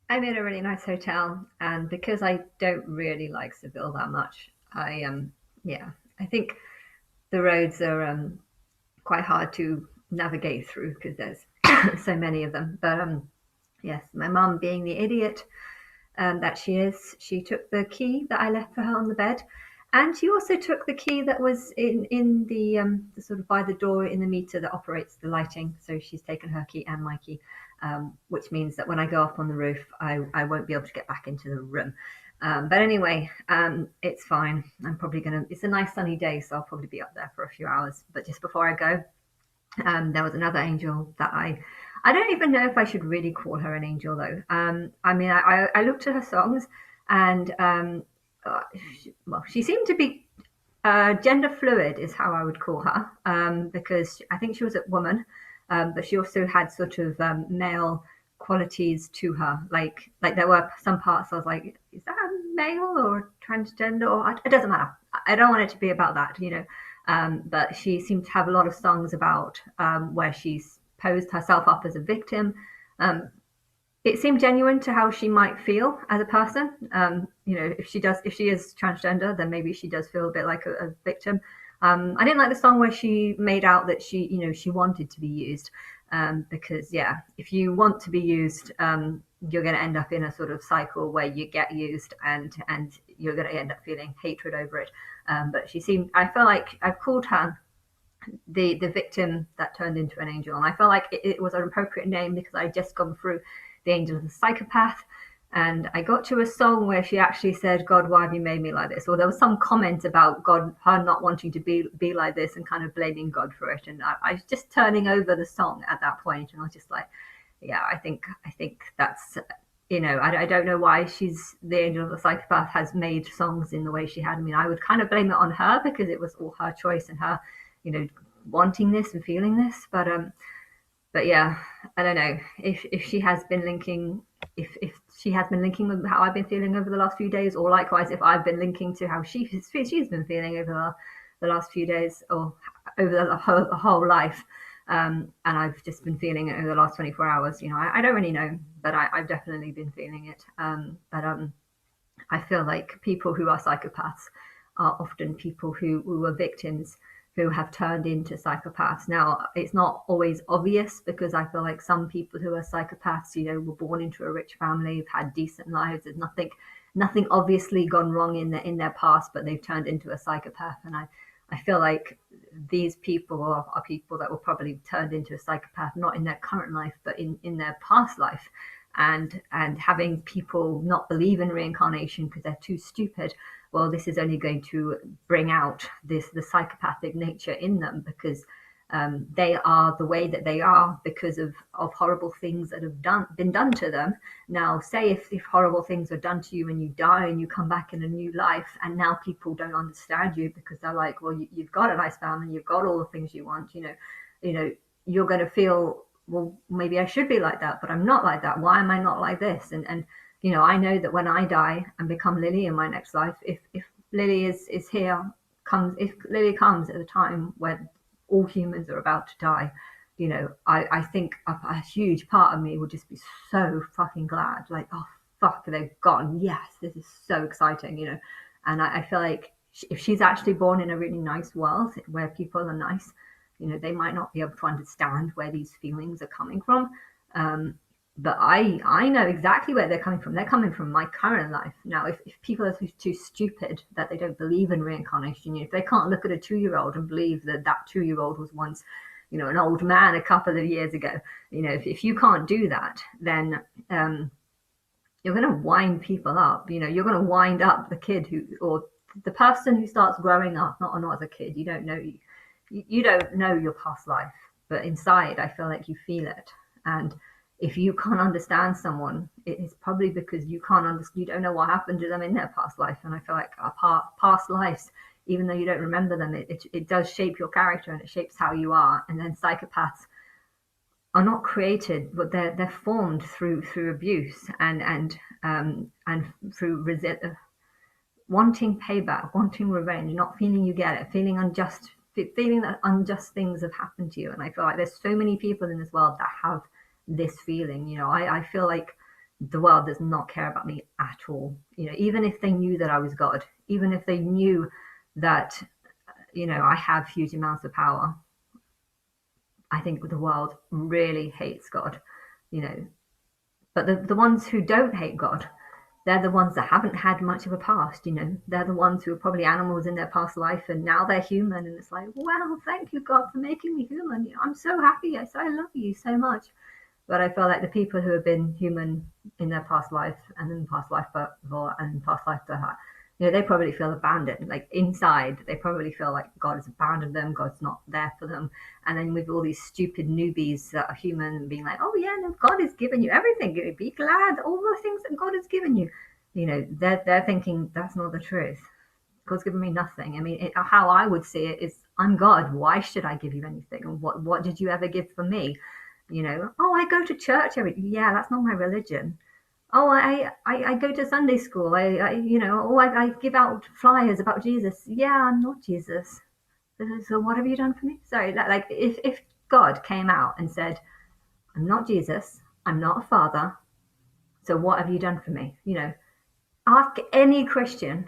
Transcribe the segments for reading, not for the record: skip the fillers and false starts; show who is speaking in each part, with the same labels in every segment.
Speaker 1: I'm in a really nice hotel, and because I don't really like Seville that much, yeah, I think the roads are quite hard to navigate through because there's so many of them. But yes, my mum, being the idiot that she is, she took the key that I left for her on the bed, and she also took the key that was in the sort of by the door in the meter that operates the lighting. So she's taken her key and my key, which means that when I go up on the roof, I won't be able to get back into the room. But anyway, it's fine. I'm probably gonna. It's a nice sunny day, so I'll probably be up there for a few hours. But just before I go, there was another angel that I don't even know if I should really call her an angel though. I mean, I looked at her songs, and well, she seemed to be gender fluid, is how I would call her, because I think she was a woman, but she also had sort of male qualities to her. Like there were some parts I was like, is that a male or transgender? Or it doesn't matter. I don't want it to be about that. But she seemed to have a lot of songs about where she's posed herself up as a victim. Um, it seemed genuine to how she might feel as a person. If she is transgender, then maybe she does feel a bit like a victim. I didn't like the song where she made out that she wanted to be used, because yeah, if you want to be used, you're going to end up in a sort of cycle where you get used, and you're going to end up feeling hatred over it. But I felt like I've called her the victim that turned into an angel, and I felt like it was an appropriate name because I'd just gone through the angel of the psychopath, and I got to a song where she actually said, God, why have you made me like this? Or there was some comment about God, her not wanting to be like this, and kind of blaming God for it. And I was just turning over the song at that point, and I was just like, yeah, I think that's, I don't know why she's the angel of the psychopath has made songs in the way she had. I mean, I would kind of blame it on her because it was all her choice and her, you know, wanting this and feeling this. But yeah, I don't know if she has been linking, if she has been linking with how I've been feeling over the last few days, or likewise if I've been linking to how she's been feeling over the last few days, or over the whole life. And I've just been feeling it over the last 24 hours. I don't really know, but I've definitely been feeling it. But I feel like people who are psychopaths are often people who are victims who have turned into psychopaths. Now, it's not always obvious because I feel like some people who are psychopaths, were born into a rich family, have had decent lives. There's nothing obviously gone wrong in their past, but they've turned into a psychopath. And I feel like these people are people that were probably turned into a psychopath, not in their current life, but in their past life. And having people not believe in reincarnation because they're too stupid, well, this is only going to bring out the psychopathic nature in them, because they are the way that they are because of horrible things that have been done to them. Now, say if horrible things are done to you and you die and you come back in a new life, and now people don't understand you because they're like, well, you've got a nice family, you've got all the things you want, you're going to feel, well, maybe I should be like that, but I'm not like that. Why am I not like this? And I know that when I die and become Lily in my next life, if Lily is here, if Lily comes at a time when all humans are about to die, I think a huge part of me would just be so fucking glad, like, oh fuck, they've gone. Yes, this is so exciting. And I feel like if she's actually born in a really nice world where people are nice, they might not be able to understand where these feelings are coming from. But I know exactly where they're coming from. They're coming from my current life. Now, if people are too stupid that they don't believe in reincarnation, if they can't look at a 2-year-old and believe that 2-year-old was once, an old man a couple of years ago, if you can't do that, then you're going to wind people up. You're going to wind up the kid or the person who starts growing up, not as a kid. You don't know your past life, but inside, I feel like you feel it. And if you can't understand someone, it is probably because you don't know what happened to them in their past life. And I feel like our past lives, even though you don't remember them, it does shape your character and it shapes how you are. And then psychopaths are not created, but they're formed through abuse and through wanting payback, wanting revenge, not feeling you get it, feeling that unjust things have happened to you. And I feel like there's so many people in this world that have this feeling. I feel like the world does not care about me at all. Even if they knew that I was God, even if they knew that, I have huge amounts of power, I think the world really hates God, you know. But the ones who don't hate God, they're the ones that haven't had much of a past, They're the ones who are probably animals in their past life and now they're human. And it's like, wow, thank you, God, for making me human. I'm so happy. I love you so much. But I feel like the people who have been human in their past life and in past life before and past life to her, they probably feel abandoned. Like inside, they probably feel like God has abandoned them. God's not there for them. And then with all these stupid newbies that are human being like, oh yeah, no, God has given you everything. Be glad, all the things that God has given you. They're thinking that's not the truth. God's given me nothing. I mean, how I would see it is, I'm God. Why should I give you anything? And what did you ever give for me? Oh, I go to church yeah, that's not my religion. Oh, I go to Sunday school. I give out flyers about Jesus. Yeah, I'm not Jesus. So what have you done for me? Sorry, like if God came out and said, I'm not Jesus, I'm not a father, so what have you done for me? Ask any Christian,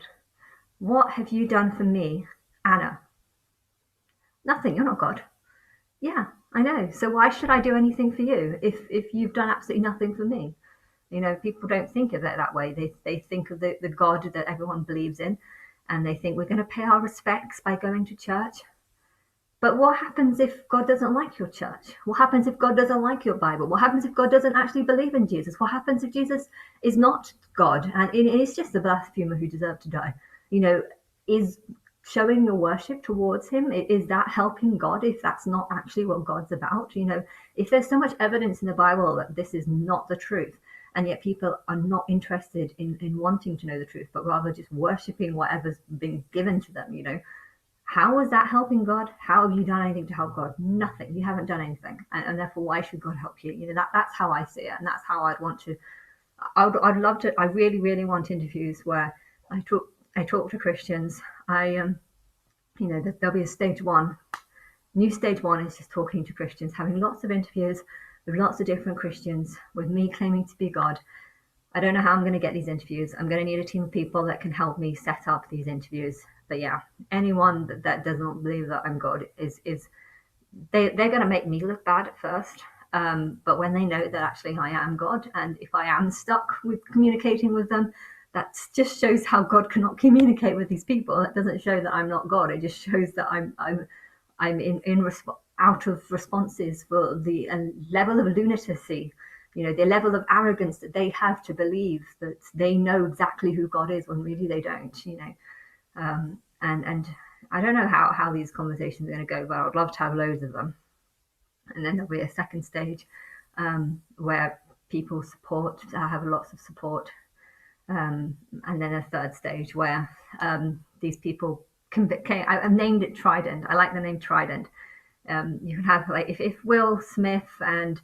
Speaker 1: what have you done for me, Anna? Nothing, you're not God. Yeah, I know. So why should I do anything for you if you've done absolutely nothing for me? People don't think of it that way. They think of the God that everyone believes in, and they think we're going to pay our respects by going to church. But what happens if God doesn't like your church? What happens if God doesn't like your Bible? What happens if God doesn't actually believe in Jesus? What happens if Jesus is not God and it's just a blasphemer who deserved to die? Is showing your worship towards him, is that helping God if that's not actually what God's about? If there's so much evidence in the Bible that this is not the truth, and yet people are not interested in wanting to know the truth, but rather just worshipping whatever's been given to them, how is that helping God? How have you done anything to help God? Nothing. You haven't done anything, and therefore, why should God help you? That's how I see it, and that's how I'd want to. I'd love to. I really, really want interviews where I talk to Christians. There'll be a stage one. New stage one is just talking to Christians, having lots of interviews with lots of different Christians, with me claiming to be God. I don't know how I'm going to get these interviews. I'm going to need a team of people that can help me set up these interviews. But yeah, anyone that doesn't believe that I'm God they're going to make me look bad at first. But when they know that actually I am God, and if I am stuck with communicating with them, that just shows how God cannot communicate with these people. That doesn't show that I'm not God. It just shows that I'm out of responses for the level of lunacy, the level of arrogance that they have to believe that they know exactly who God is when really they don't. And I don't know how these conversations are going to go, but I would love to have loads of them. And then there'll be a second stage where people have lots of support. And then a third stage where these people I've named it Trident. I like the name Trident. You can have like if Will Smith and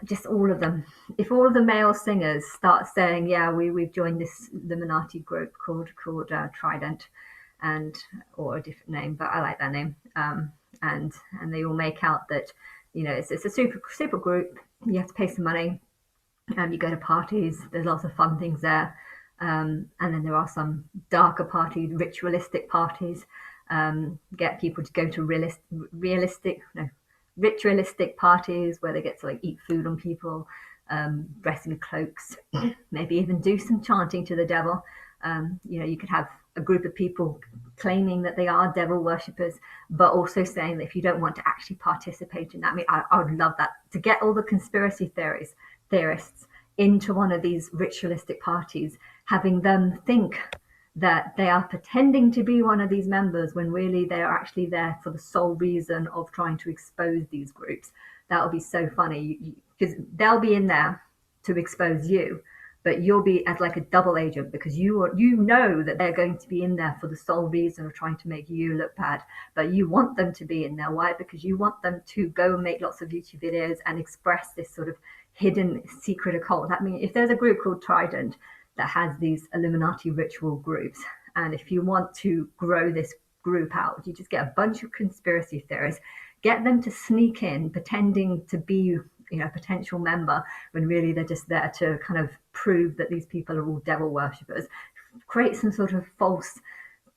Speaker 1: just all of them, if all of the male singers start saying, yeah, we've joined this Illuminati group called Trident, or a different name, but I like that name, and they all make out that it's a super group. You have to pay some money, you go to parties, there's lots of fun things there, and then there are some darker parties, ritualistic parties, get people to go to ritualistic parties where they get to like eat food on people, dress in cloaks, maybe even do some chanting to the devil. You could have a group of people claiming that they are devil worshippers, but also saying that if you don't want to actually participate in that, I mean, I would love that, to get all the conspiracy theorists into one of these ritualistic parties, having them think that they are pretending to be one of these members when really they are actually there for the sole reason of trying to expose these groups. That would be so funny, because they'll be in there to expose you, but you'll be as like a double agent, because you know that they're going to be in there for the sole reason of trying to make you look bad, but you want them to be in there. Why? Because you want them to go and make lots of YouTube videos and express this sort of hidden secret occult. I mean, if there's a group called Trident that has these Illuminati ritual groups, and if you want to grow this group out, you just get a bunch of conspiracy theorists, get them to sneak in pretending to be a potential member, when really they're just there to kind of prove that these people are all devil worshippers. Create some sort of false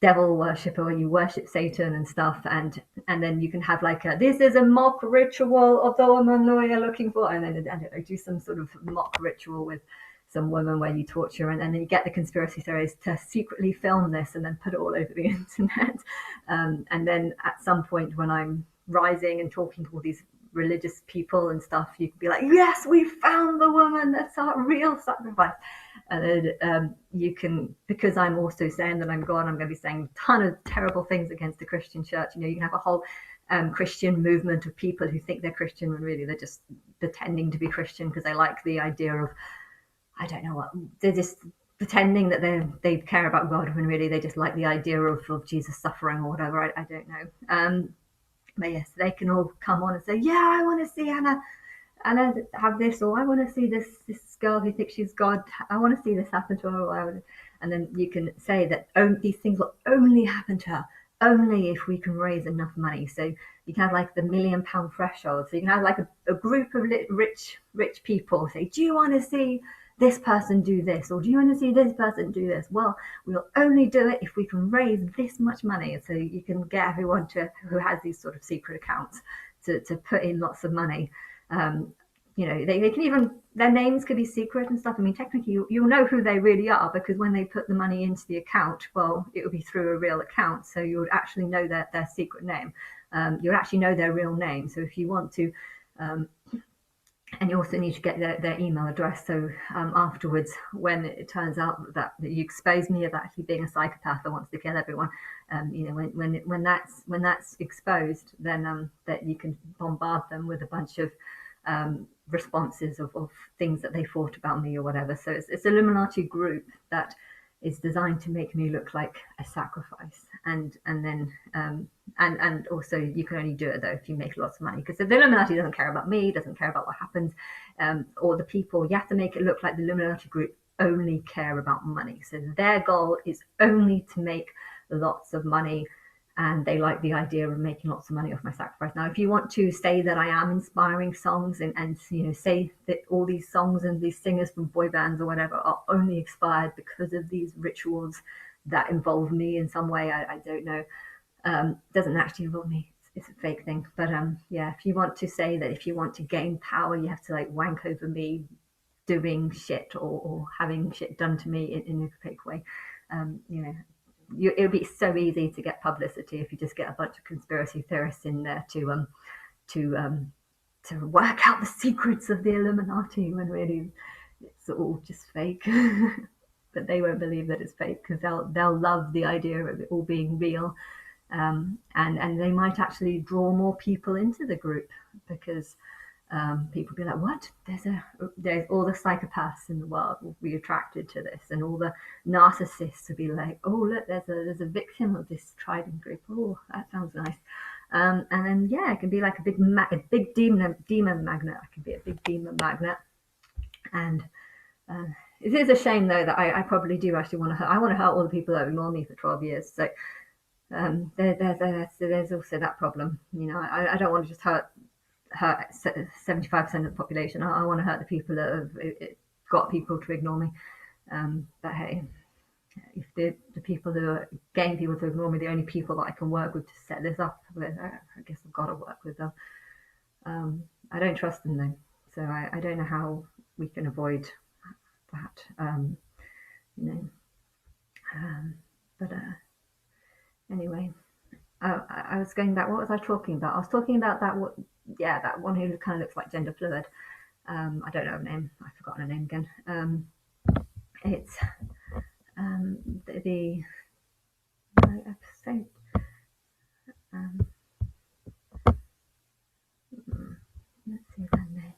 Speaker 1: devil worshipper where you worship Satan and stuff, and then you can have like this is a mock ritual of the woman you're looking for, and then I don't know, do some sort of mock ritual with some woman where you torture, and then you get the conspiracy theorists to secretly film this and then put it all over the internet. And then at some point when I'm rising and talking to all these religious people and stuff, you could be like, yes, we found the woman, that's our real sacrifice. And then you can, because I'm also saying that I'm God, I'm going to be saying a ton of terrible things against the Christian church. You can have a whole Christian movement of people who think they're Christian when really they're just pretending to be Christian because they like the idea of, I don't know what, they're just pretending that they care about God when really they just like the idea of Jesus suffering or whatever. I don't know. But yes, they can all come on and say, yeah, I want to see Anna have this, or I want to see this girl who thinks she's God, I want to see this happen to her, and then you can say that these things will only happen to her only if we can raise enough money. So you can have like the £1 million threshold. So you can have like a group of rich people say, do you want to see this person do this, or do you want to see this person do this? Well, we'll only do it if we can raise this much money. So you can get everyone who has these sort of secret accounts to put in lots of money. They can even, their names could be secret and stuff. I mean, technically you'll know who they really are, because when they put the money into the account, well, it will be through a real account, so you would actually know their secret name. You'll actually know their real name. So if you want to, and you also need to get their email address. So afterwards, when it turns out that you expose me of actually being a psychopath that wants to kill everyone, when that's exposed, then that you can bombard them with a bunch of responses of things that they thought about me or whatever. So it's an Illuminati group that is designed to make me look like a sacrifice, and also you can only do it though if you make lots of money, because the Illuminati doesn't care about me, doesn't care about what happens, or the people. You have to make it look like the Illuminati group only care about money. So their goal is only to make lots of money, and they like the idea of making lots of money off my sacrifice. Now, if you want to say that I am inspiring songs and say that all these songs and these singers from boy bands or whatever are only inspired because of these rituals that involve me in some way, I don't know. Doesn't actually involve me. It's a fake thing. But yeah, if you want to say that if you want to gain power, you have to like wank over me doing shit or having shit done to me in a fake way, it would be so easy to get publicity if you just get a bunch of conspiracy theorists in there to work out the secrets of the Illuminati when really it's all just fake. But they won't believe that it's fake because they'll love the idea of it all being real, and they might actually draw more people into the group because people be like, what? There's all the psychopaths in the world will be attracted to this, and all the narcissists will be like, oh look, there's a victim of this Trident group. Oh, that sounds nice. And then yeah, it can be like a big demon magnet. I can be a big demon magnet. And it is a shame though that I probably do actually want to hurt. I want to hurt all the people that ignore me for 12 years. So there's also that problem. I don't want to just hurt 75% of the population. I want to hurt the people that have got people to ignore me. But hey, if the people who are getting people to ignore me, the only people that I can work with to set this up with, I guess I've got to work with them. I don't trust them though, so I don't know how we can avoid that. But anyway, I was going back. What was I talking about? I was talking about that one who kind of looks like gender fluid. I don't know her name. I've forgotten her name again. It's the episode. Let's see if I may.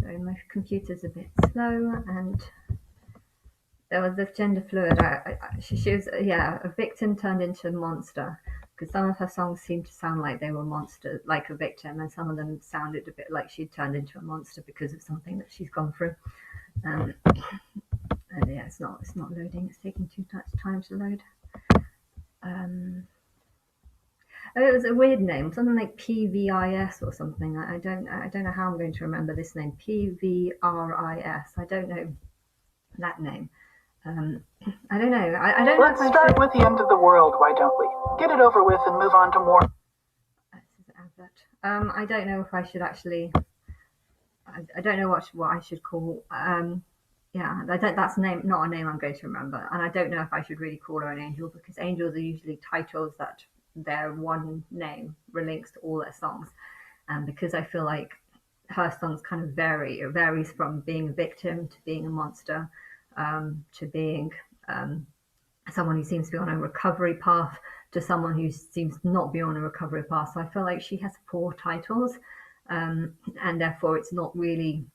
Speaker 1: Sorry, my computer's a bit slow, and there was this gender fluid. She was a victim turned into a monster, because some of her songs seemed to sound like they were monsters, like a victim, and some of them sounded a bit like she'd turned into a monster because of something that she's gone through. And yeah, it's not loading. It's taking too much time to load. Oh, it was a weird name, something like PVIS or something. I don't know how I'm going to remember this name. PVRIS. I don't know that name. Um, I don't know. I don't know if
Speaker 2: Let's
Speaker 1: I
Speaker 2: start
Speaker 1: should.
Speaker 2: with the end of the world, why don't we? Get it over with and move on to more.
Speaker 1: This is an advert. I don't know if I should actually. I don't know what I should call. Yeah, I don't. That's not a name I'm going to remember, and I don't know if I should really call her an angel because angels are usually titles that their one name relinks to all their songs, and because I feel like her songs kind of vary. It varies from being a victim to being a monster, to being someone who seems to be on a recovery path to someone who seems not be on a recovery path. So I feel like she has four titles, and therefore it's not really.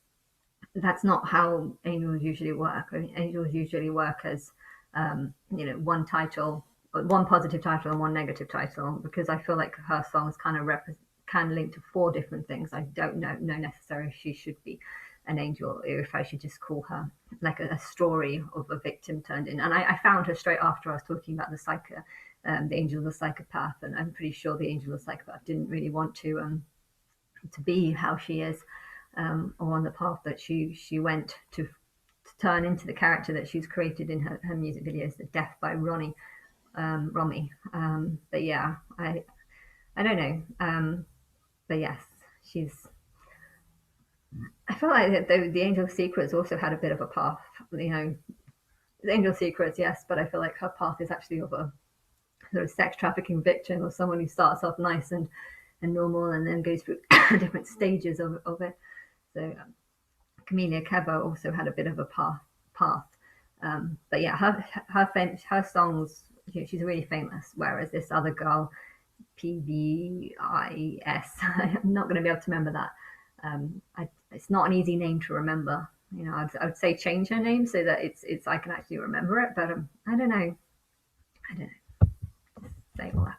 Speaker 1: That's not how angels usually work. I mean, angels usually work as one title, one positive title and one negative title, because I feel like her songs kind of can link to four different things. I don't know necessarily if she should be an angel or if I should just call her like a story of a victim turned in. And I found her straight after I was talking about the angel of the psychopath, and I'm pretty sure the angel of the psychopath didn't really want to be how she is, or on the path that she went to turn into the character that she's created in her music videos, The Death by Romy. But yeah, I don't know. But yes, she's. I feel like the Angel Secrets also had a bit of a path. The Angel Secrets, yes, but I feel like her path is actually of a sort of sex trafficking victim or someone who starts off nice and normal and then goes through different stages of it. So Camelia Cabot also had a bit of a path. But yeah, her songs, she's really famous. Whereas this other girl, PVIS, I'm not going to be able to remember that. It's not an easy name to remember. I would say change her name so that it's I can actually remember it. But I don't know. I don't know. Say all that.